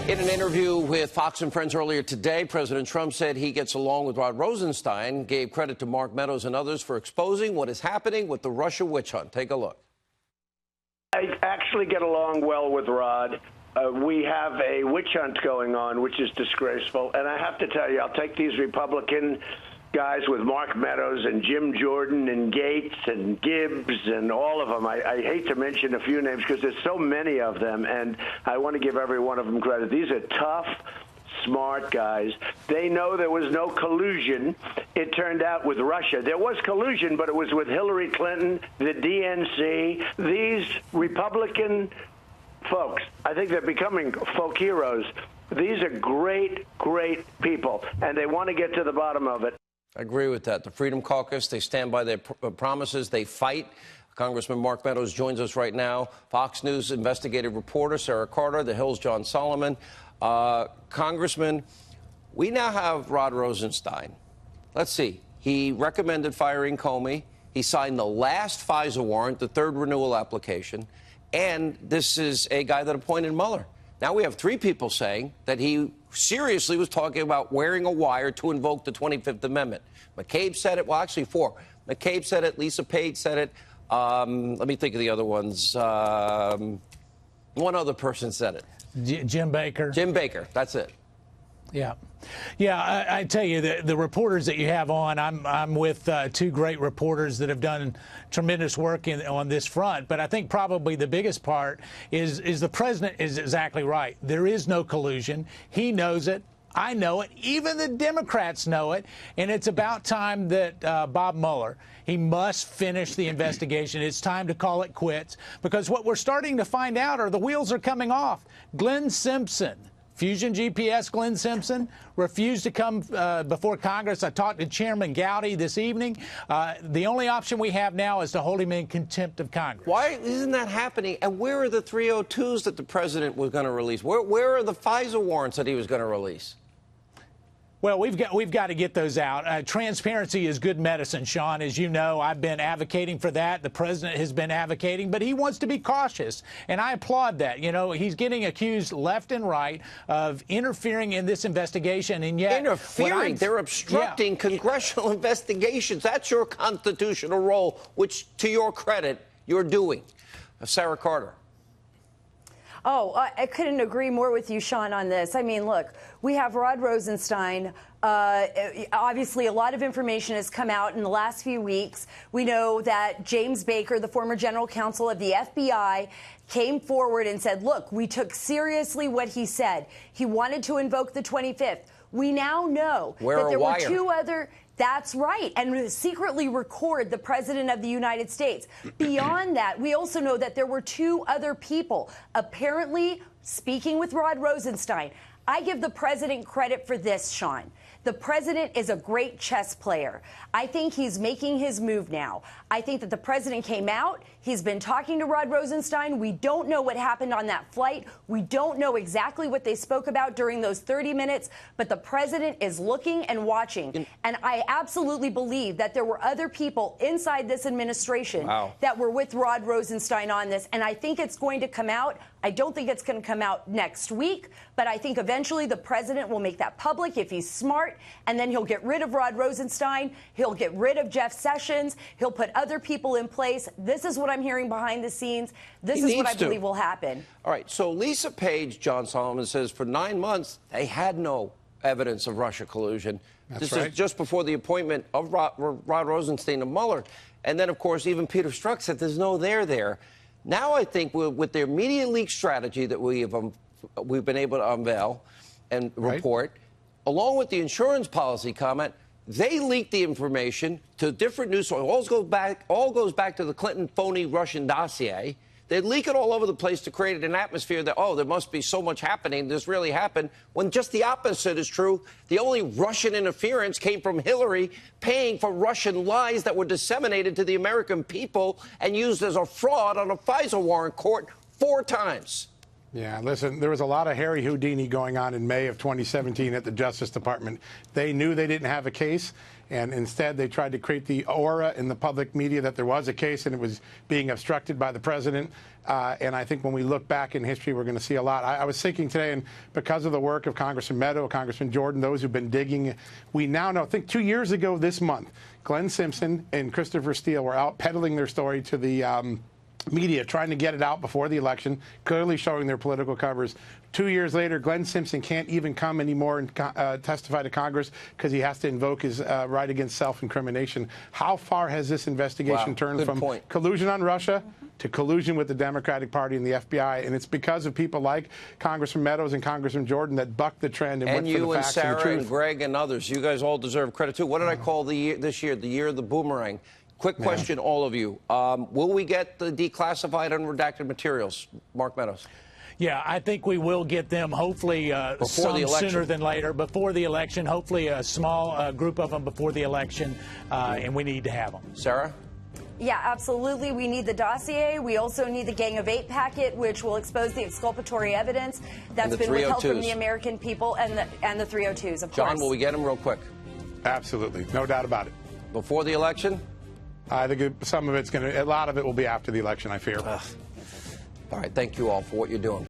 In an interview with Fox and Friends earlier today, President Trump said he gets along with Rod Rosenstein, gave credit to Mark Meadows and others for exposing what is happening with the Russia witch hunt. Take a look. I actually get along well with Rod. We have a witch hunt going on, which is disgraceful. And I have to tell you, I'll take these Republican guys with Mark Meadows and Jim Jordan and Gates and Gibbs and all of them. I hate to mention a few names because there's so many of them, and I want to give every one of them credit. These are tough, smart guys. They know there was no collusion. It turned out with Russia. There was collusion, but it was with Hillary Clinton, the DNC, these Republican folks. I think they're becoming folk heroes. These are great, great people, and they want to get to the bottom of it. I agree with that. The Freedom Caucus, they stand by their promises. They fight. Congressman Mark Meadows joins us right now. Fox News investigative reporter Sarah Carter, The Hill's John Solomon. Congressman, we now have Rod Rosenstein. Let's see. He recommended firing Comey. He signed the last FISA warrant, the third renewal application. And this is a guy that appointed Mueller. Now we have three people saying that he seriously was talking about wearing a wire to invoke the 25th Amendment. McCabe said it. Well, actually, four. McCabe said it. Lisa Page said it. Let me think of the other ones. One other person said it. Jim Baker. Jim Baker. That's it. Yeah. Yeah, I tell you, the reporters that you have on, I'm with two great reporters that have done tremendous work on this front. But I think probably the biggest part is the president is exactly right. There is no collusion. He knows it. I know it. Even the Democrats know it. And it's about time that Bob Mueller, he must finish the investigation. It's time to call it quits, because what we're starting to find out are the wheels are coming off. Glenn Simpson, Fusion GPS Glenn Simpson, refused to come before Congress. I talked to Chairman Gowdy this evening. The only option we have now is to hold him in contempt of Congress. Why isn't that happening? And where are the 302s that the president was going to release? Where are the FISA warrants that he was going to release? Well, we've got to get those out. Transparency is good medicine, Sean. As you know, I've been advocating for that. The president has been advocating, but he wants to be cautious, and I applaud that. You know, he's getting accused left and right of interfering in this investigation, and yet interfering. They're obstructing congressional investigations. That's your constitutional role, which, to your credit, you're doing. Sarah Carter. Oh, I couldn't agree more with you, Sean, on this. I mean, look, we have Rod Rosenstein. Obviously, a lot of information has come out in the last few weeks. We know that James Baker, the former general counsel of the FBI, came forward and said, look, we took seriously what he said. He wanted to invoke the 25th. We now know that there were two other... That's right, and secretly record the President of the United States. Beyond that, we also know that there were two other people apparently speaking with Rod Rosenstein. I give the president credit for this, Sean. The president is a great chess player. I think he's making his move now. I think that the president came out. He's been talking to Rod Rosenstein. We don't know what happened on that flight. We don't know exactly what they spoke about during those 30 minutes, but the president is looking and watching. And I absolutely believe that there were other people inside this administration that were with Rod Rosenstein on this. And I think it's going to come out. I don't think it's going to come out next week, but I think eventually the president will make that public if he's smart, and then he'll get rid of Rod Rosenstein. He'll get rid of Jeff Sessions. He'll put other people in place. This is what I'm hearing behind the scenes. This is what I believe will happen. All right. So Lisa Page, John Solomon, says for 9 months they had no evidence of Russia collusion. This is just before the appointment of Rod Rosenstein and Mueller. And then, of course, even Peter Strzok said there's no there. Now I think with their media leak strategy that we've been able to unveil and report, along with the insurance policy comment, they leaked the information to different news sources. All goes back to the Clinton phony Russian dossier. They leak it all over the place to create an atmosphere that, oh, there must be so much happening. This really happened, when just the opposite is true. The only Russian interference came from Hillary paying for Russian lies that were disseminated to the American people and used as a fraud on a FISA warrant court 4 times. Yeah, listen, there was a lot of Harry Houdini going on in May of 2017 at the Justice Department. They knew they didn't have a case, and instead they tried to create the aura in the public media that there was a case and it was being obstructed by the president. And I think when we look back in history, we're going to see a lot. I was thinking today, and because of the work of Congressman Meadows, Congressman Jordan, those who've been digging, we now know, I think 2 years ago this month, Glenn Simpson and Christopher Steele were out peddling their story to the media, trying to get it out before the election, clearly showing their political covers. 2 years later, Glenn Simpson can't even come anymore and testify to Congress because he has to invoke his right against self-incrimination. How far has this investigation turned from collusion on Russia to collusion with the Democratic Party and the FBI? And it's because of people like Congressman Meadows and Congressman Jordan that bucked the trend and went for the facts and the truth. And you and Sarah and Greg and others, you guys all deserve credit, too. What did I call this year? The year of the boomerang. Quick question, all of you. Will we get the declassified unredacted materials? Mark Meadows. Yeah, I think we will get them, hopefully some sooner than later, before the election, hopefully a small group of them before the election, and we need to have them. Sarah? Yeah, absolutely. We need the dossier. We also need the Gang of Eight packet, which will expose the exculpatory evidence that's been withheld from the American people, and the 302s, of course. John, will we get them real quick? Absolutely. No doubt about it. Before the election? I think some of it's a lot of it will be after the election, I fear. All right, thank you all for what you're doing.